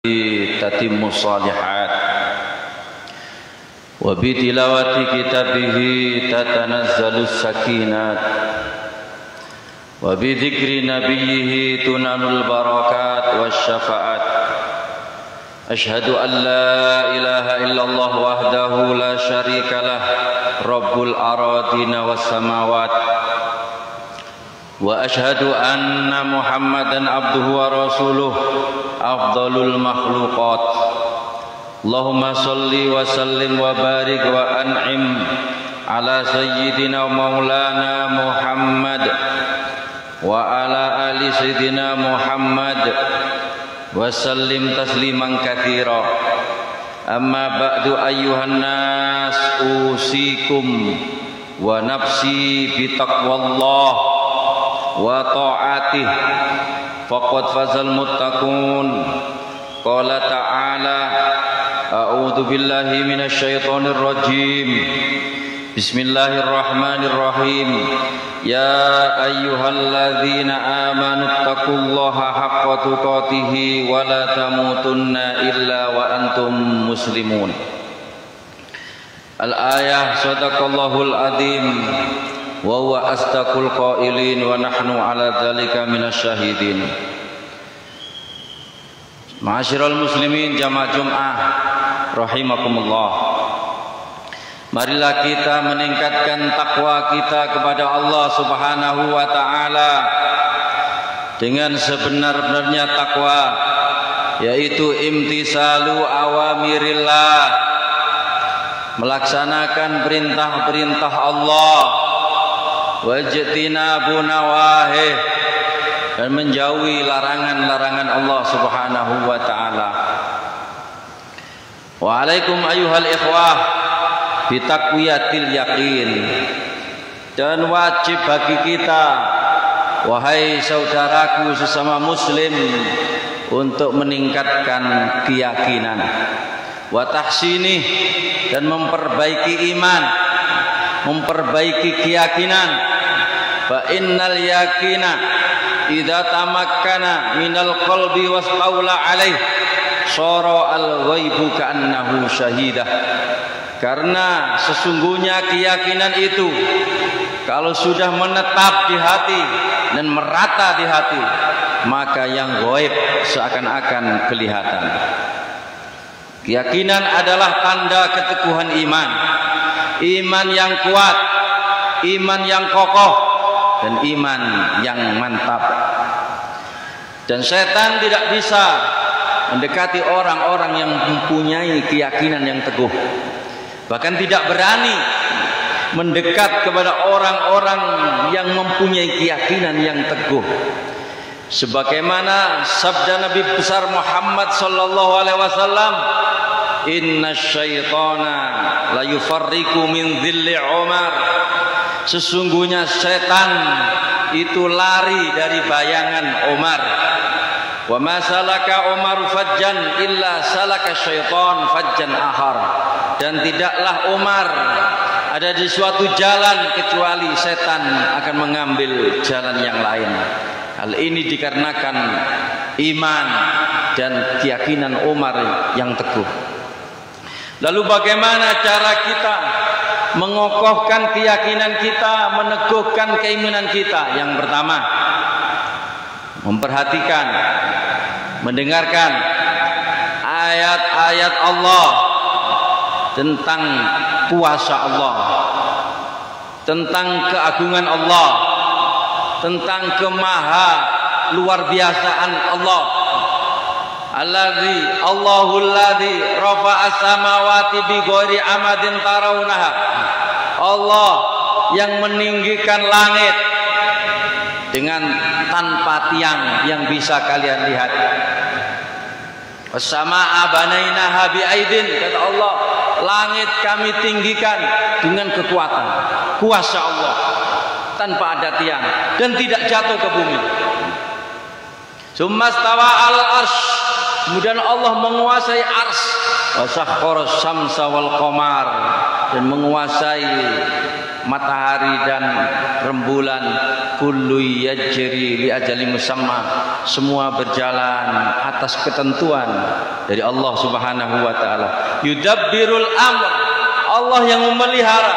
تتم الصالحات وبتلاوة كتابه تتنزل السكينات وبذكر نبيه تنال البركات والشفاعات أشهد أن لا إله إلا الله وحده لا شريك له رب الأراضين والسماوات وأشهد أن محمدا عبده ورسوله أفضل المخلوقات اللهم صل وسلم وبارك وأنعم على سيدنا ومولانا محمد وعلى آل سيدنا محمد وسلم تسليما كثيرا أما بعد أيها الناس أوصيكم ونفسي بتقوى الله وطاعته فقد فاز المتقون قال تعالى أعوذ بالله من الشيطان الرجيم بسم الله الرحمن الرحيم يا أيها الذين آمنوا اتقوا الله حق تقاته ولا تموتن إلا وأنتم مسلمون الآية صدق الله العظيم وهو أصدق القائلين ونحن على ذلك من الشاهدين. Ma'asyiral muslimin jamaah Jum'ah rahimakumullah. Marilah kita meningkatkan takwa kita kepada Allah Subhanahu wa taala dengan sebenar-benarnya takwa, yaitu imtisalu awamirillah, melaksanakan perintah-perintah Allah, wajtinabu nawahih, dan menjauhi larangan-larangan Allah Subhanahu wa taala. Wa alaikum ayyuhal ikhwah bitaqwiyatil yaqin, dan wajib bagi kita wahai saudaraku sesama muslim untuk meningkatkan keyakinan, wa tahsinih, dan memperbaiki iman, memperbaiki keyakinan. Fa innal yaqina idza tamakkana minal qalbi wasqaula alaih sara al-ghaibu ka'annahu syahidah. Karena sesungguhnya keyakinan itu kalau sudah menetap di hati dan merata di hati, maka yang gaib seakan-akan kelihatan. Keyakinan adalah tanda keteguhan iman, iman yang kuat, iman yang kokoh, dan iman yang mantap. Dan setan tidak bisa mendekati orang-orang yang mempunyai keyakinan yang teguh, bahkan tidak berani mendekat kepada orang-orang yang mempunyai keyakinan yang teguh. Sebagaimana sabda Nabi besar Muhammad sallallahu alaihi wasallam, inna syaitana la yufarriqu min dhilli Umar, sesungguhnya setan itu lari dari bayangan Umar. Wa ma salaka Umar fajjan illa salaka syaitan fajjan akhar, dan tidaklah Umar ada di suatu jalan kecuali setan akan mengambil jalan yang lain. Hal ini dikarenakan iman dan keyakinan Umar yang teguh. Lalu bagaimana cara kita mengokohkan keyakinan kita, meneguhkan keimanan kita? Yang pertama, memperhatikan, mendengarkan ayat-ayat Allah tentang kuasa Allah, tentang keagungan Allah, tentang kemaha luar biasaan Allah. Allahul ladzi rafa'as samawati bi ghairi amadin tarawunaha, Allah yang meninggikan langit dengan tanpa tiang yang bisa kalian lihat. Wassamaa banainaha biaidin, kata Allah, langit kami tinggikan dengan kekuatan, kuasa Allah, tanpa ada tiang dan tidak jatuh ke bumi. Summastawa al-arsy, kemudian Allah menguasai arsy. Wasakhkhara syamsa wal qamar, dan menguasai matahari dan rembulan. Kullu yajri li ajalin musamma, semua berjalan atas ketentuan dari Allah Subhanahu wa taala. Yudabbirul amr, Allah yang memelihara.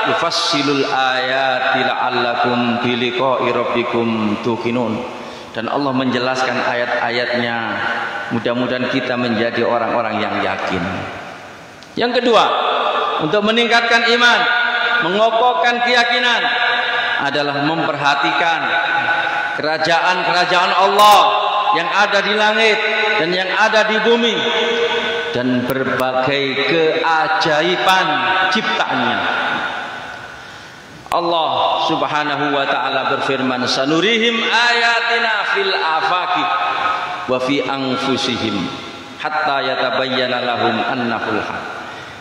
Yufassilul ayati la'allakum biliqa'i rabbikum tuqinun. Dan Allah menjelaskan ayat-ayatnya, mudah-mudahan kita menjadi orang-orang yang yakin. Yang kedua, untuk meningkatkan iman, mengokohkan keyakinan adalah memperhatikan kerajaan-kerajaan Allah yang ada di langit dan yang ada di bumi dan berbagai keajaiban ciptaannya. Allah Subhanahu wa taala berfirman, sanurihim ayatina fil afaqi wa fi anfusihim hatta yatabayyana lahum annahul haq.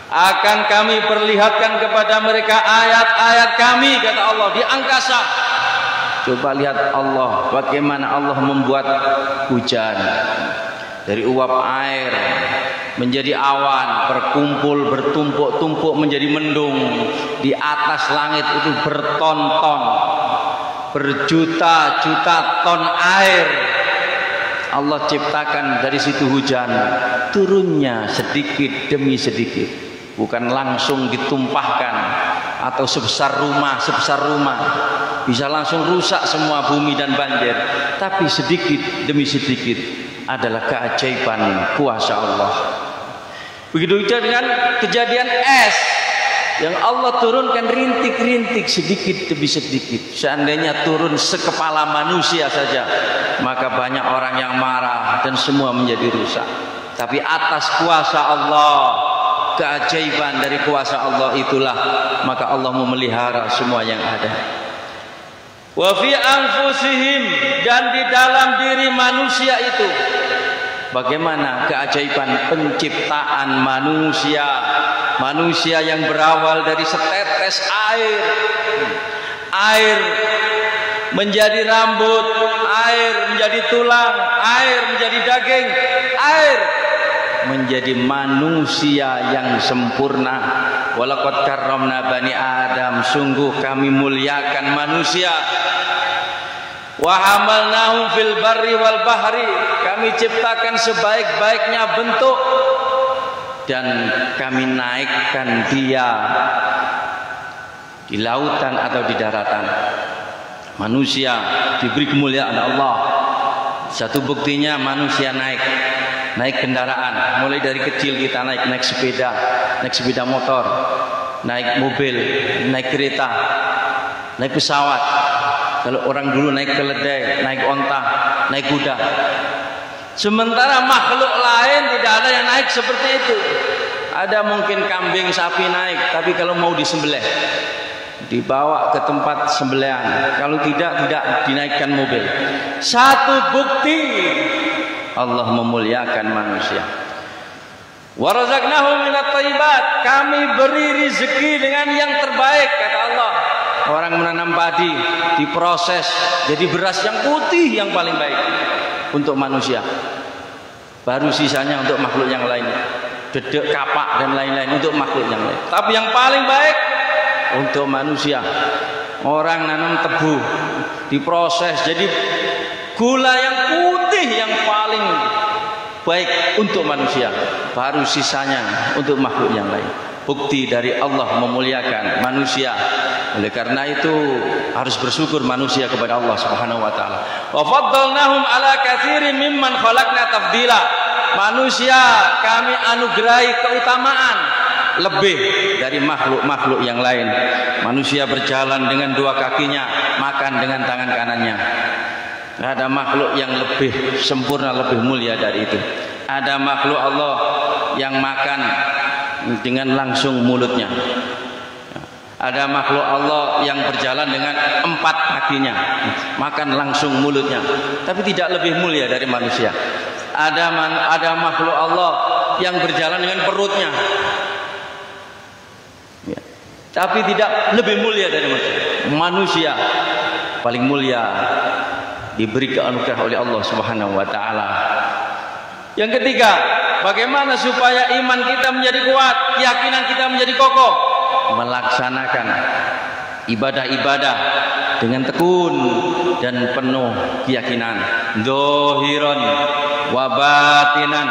Akan kami perlihatkan kepada mereka ayat-ayat kami, kata Allah, di angkasa. Coba lihat Allah, bagaimana Allah membuat hujan dari uap air menjadi awan, berkumpul, bertumpuk-tumpuk menjadi mendung. Di atas langit itu berton-ton, berjuta-juta ton air Allah ciptakan. Dari situ hujan turunnya sedikit demi sedikit, bukan langsung ditumpahkan atau sebesar rumah bisa langsung rusak semua bumi dan banjir, tapi sedikit demi sedikit adalah keajaiban kuasa Allah. Begitu juga dengan kejadian es yang Allah turunkan rintik-rintik sedikit demi sedikit. Seandainya turun sekepala manusia saja, maka banyak orang yang marah dan semua menjadi rusak. Tapi atas kuasa Allah, keajaiban dari kuasa Allah itulah, maka Allah memelihara semua yang ada. Wa fi anfusihim, dan di dalam diri manusia itu, bagaimana keajaiban penciptaan manusia. Manusia yang berawal dari setetes air, air menjadi rambut, air menjadi tulang, air menjadi daging, air menjadi manusia yang sempurna. Walaqad karramna bani Adam, sungguh kami muliakan manusia. Wa hamalnahum fil barri wal bahri, kami ciptakan sebaik-baiknya bentuk dan kami naikkan dia di lautan atau di daratan. Manusia diberi kemuliaan Allah. Satu buktinya manusia naik kendaraan. Mulai dari kecil kita naik sepeda motor, naik mobil, naik kereta, naik pesawat. Kalau orang dulu naik keledai, naik onta, naik kuda. Sementara makhluk lain tidak ada yang naik seperti itu. Ada mungkin kambing, sapi naik, tapi kalau mau disembelih, dibawa ke tempat sembelihan. Kalau tidak dinaikkan mobil. Satu bukti Allah memuliakan manusia. Wa razaqnahum minat thayyibat, kami beri rezeki dengan yang terbaik, kata Allah. Orang menanam padi diproses jadi beras yang putih yang paling baik untuk manusia. Baru sisanya untuk makhluk yang lain, dedek, kapak dan lain-lain untuk makhluk yang lain. Tapi yang paling baik untuk manusia. Orang nanam tebu diproses jadi gula yang putih yang paling baik untuk manusia. Baru sisanya untuk makhluk yang lain. Bukti dari Allah memuliakan manusia. Oleh karena itu harus bersyukur manusia kepada Allah Subhanahu wa taala. Wa faddalnahum ala katsirin mimman khalaqna tafdila. Manusia kami anugerahi keutamaan lebih dari makhluk-makhluk yang lain. Manusia berjalan dengan dua kakinya, makan dengan tangan kanannya. Tidak ada makhluk yang lebih sempurna, lebih mulia dari itu. Ada makhluk Allah yang makan dengan langsung mulutnya. Ada makhluk Allah yang berjalan dengan 4 kakinya, makan langsung mulutnya, tapi tidak lebih mulia dari manusia. Ada makhluk Allah yang berjalan dengan perutnya, ya, tapi tidak lebih mulia dari manusia. Manusia paling mulia, diberi keanugerah oleh Allah Subhanahu wa taala. Yang ketiga, bagaimana supaya iman kita menjadi kuat, keyakinan kita menjadi kokoh? Melaksanakan ibadah-ibadah dengan tekun dan penuh keyakinan, zahiran wa batinan.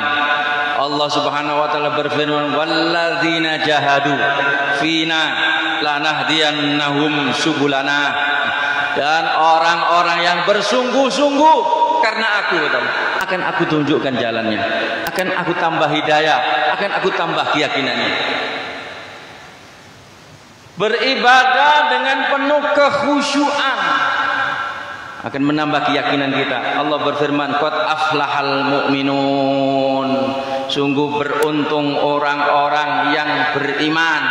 Allah Subhanahu wa taala berfirman, walladzina jahadu fina lanahdiyannahum subulana. Dan orang-orang yang bersungguh-sungguh karena aku akan aku tunjukkan jalannya, akan aku tambah hidayah, akan aku tambah keyakinannya. Beribadah dengan penuh kekhusyuan akan menambah keyakinan kita. Allah berfirman, qad aflahal mu'minun, sungguh beruntung orang-orang yang beriman,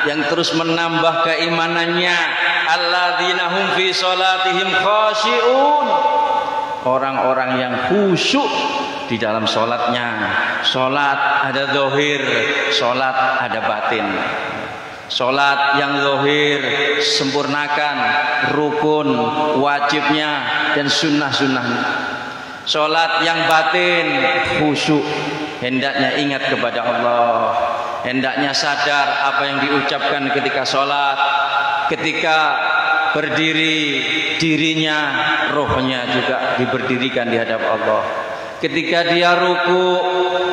yang terus menambah keimanannya. Alladzina hum fi salatihim khashi'un, orang-orang yang khusyuk di dalam salatnya. Salat ada zahir, salat ada batin. Salat yang zahir sempurnakan rukun wajibnya dan sunnah-sunnahnya. Salat yang batin khusyuk, hendaknya ingat kepada Allah, hendaknya sadar apa yang diucapkan ketika salat, ketika berdiri dirinya, rohnya juga diberdirikan di hadapan Allah. Ketika dia ruku,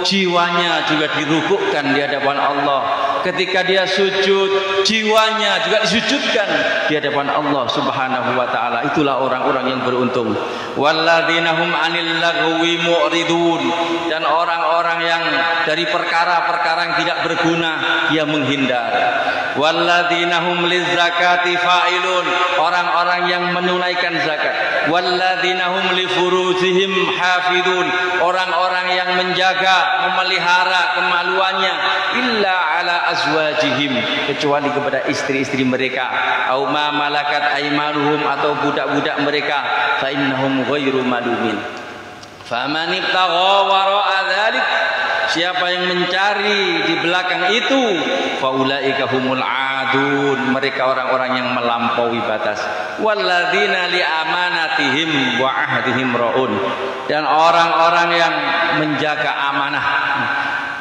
jiwanya juga dirukukkan di hadapan Allah. Ketika dia sujud, jiwanya juga disujudkan di hadapan Allah Subhanahu wa taala. Itulah orang-orang yang beruntung. Walladzina hum 'anil lagwi mu'ridun, dan orang-orang yang dari perkara-perkara yang tidak berguna dia menghindar. Walladzina hum lizzakati fa'ilun, orang-orang yang menunaikan zakat. Walladzina hum li furujihim hafidun, orang-orang yang menjaga, memelihara kemaluannya. Illa ala azwajihim, kecuali kepada istri-istri mereka. Au ma malakat aimanuhum, atau budak-budak mereka. Fa innahum ghairu malumin. Faman ibtagha wara'a dzalik, siapa yang mencari di belakang itu, faulaika humul adun, mereka orang-orang yang melampaui batas. Walladzina li amanatihim wa ahdihim raun, dan orang-orang yang menjaga amanah.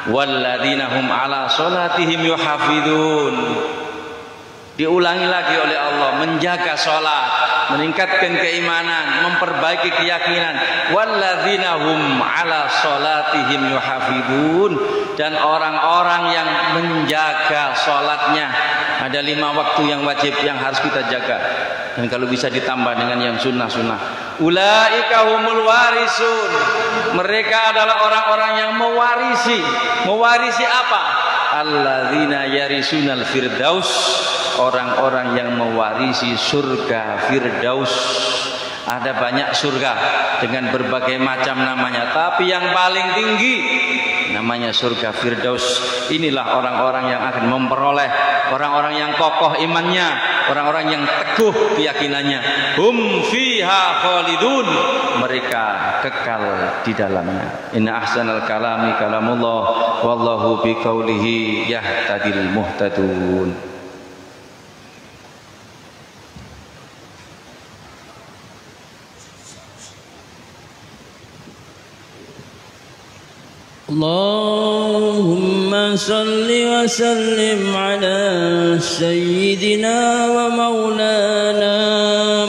Walladzina hum ala salatihim yuhafidun, diulangi lagi oleh Allah, menjaga salat, meningkatkan keimanan, memperbaiki keyakinan. Walladzina hum ala salatihim yuhafidun, dan orang-orang yang menjaga salatnya. Ada 5 waktu yang wajib yang harus kita jaga, dan kalau bisa ditambah dengan yang sunnah-sunnah. Ulaika humul warisun, mereka adalah orang-orang yang mewarisi. Mewarisi apa? Alladzina yarisunal firdaus, orang-orang yang mewarisi surga firdaus. Ada banyak surga dengan berbagai macam namanya, tapi yang paling tinggi namanya surga firdaus. Inilah orang-orang yang akan memperoleh, orang-orang yang kokoh imannya, orang-orang yang teguh keyakinannya. Hum fiha khalidun, mereka kekal di dalamnya. Inna ahsanal kalami kalamullah, wallahu biqaulihi yahtadil muhtadun. Allahumma salli wa sallim ala sayyidina wa maulana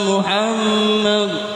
Muhammad.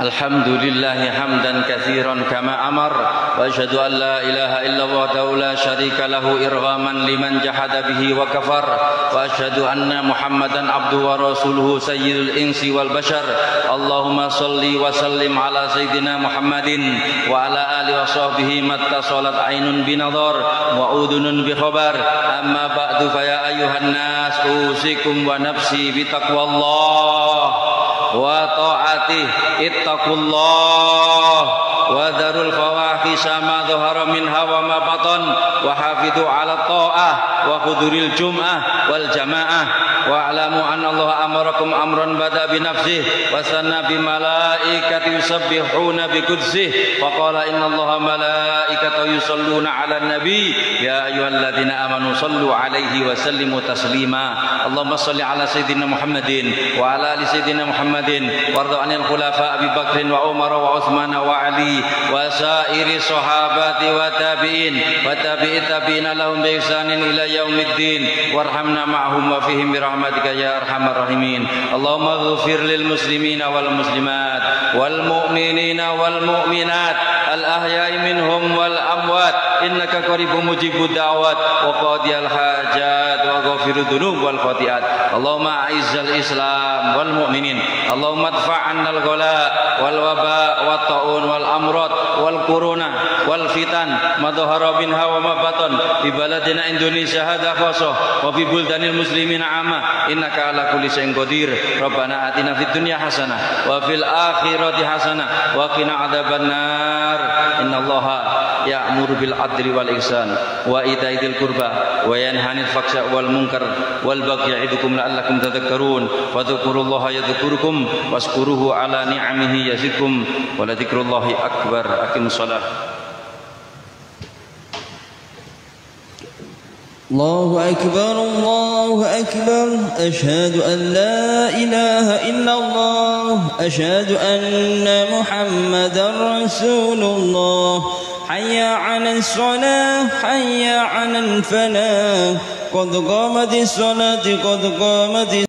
Alhamdulillahi hamdan katsiran kama amar, wa asyhadu an la ilaha illallah wahdahu la syarika lahu irghaman liman jahada bihi wa kafar, wa asyhadu anna Muhammadan abduhu wa rasuluhu sayyidul insi wal bashar. Allahumma salli wa sallim ala sayyidina Muhammadin wa ala alihi wa sahbihi mattasalat ainun binadhar wa udhunun bi khabar. Amma ba'du, fa ya ayyuhan nas usikum wa nafsi bi taqwallah wa ta'atih. Ittaqullah wa dharul fawahish fawahisha ma dhahara minha wa ma batan wa hafidhu 'ala ta'ah wa huduril jum'ah wal jamaah wa alamu anna Allah amarakum amran bada bi nafsihi wa sanna bi malaikati yusabbihuna bi qudsih wa qala inna Allaha malaikatahu yusalluna 'alan nabi ya ayyuhalladzina amanu sallu 'alaihi wa sallimu taslima Allahumma shalli 'ala sayyidina Muhammadin wa 'ala ali sayyidina Muhammadin warda 'anil khulafa Abi Bakrin wa Umar wa Utsman wa Ali wa sairi sahabati wa tabi'in wa tabi'it tabi'ina lahum bi ihsanin ila yaumiddin warhamna ma'hum wa fihim bi rahmatika ya arhamar rahimin Allahumma ighfir lil muslimina wal muslimat wal mu'minina wal mu'minat al ahya'i minhum wal amwat innaka qaribun mujibud da'wat wa qadiyal hajat wa ghafirud dzunub wal khati'at Allahumma a'izzal islam wal mu'minin Allahumma adfa'anna al ghala wal waba wat ta'un wal amrad wal corona wal fitan ma dhahara minha wa ma batan bi baladina Indonesia hadza khassa wa bi buldanil muslimina amma innaka ala kulli syai'in qadir rabbana atina fid dunya hasanah wa fil akhirati hasanah wa qina adzabannar innallaha ya'muru bil adli wal ihsan wa ita'i dzil qurba wa yanha 'anil fahsya'i wal munkar wal baghi ya'idukum la'allakum tadhakkarun wa dzkurullaha yadhkurukum washkuruhu ala ni'amihi yazidkum wa la dzikrullahi akbar aqimus shalah الله أكبر الله أكبر أشهد أن لا إله إلا الله أشهد أن محمدا رسول الله حي على الصلاة حي على الفلاح قد قامت الصلاة قد قامت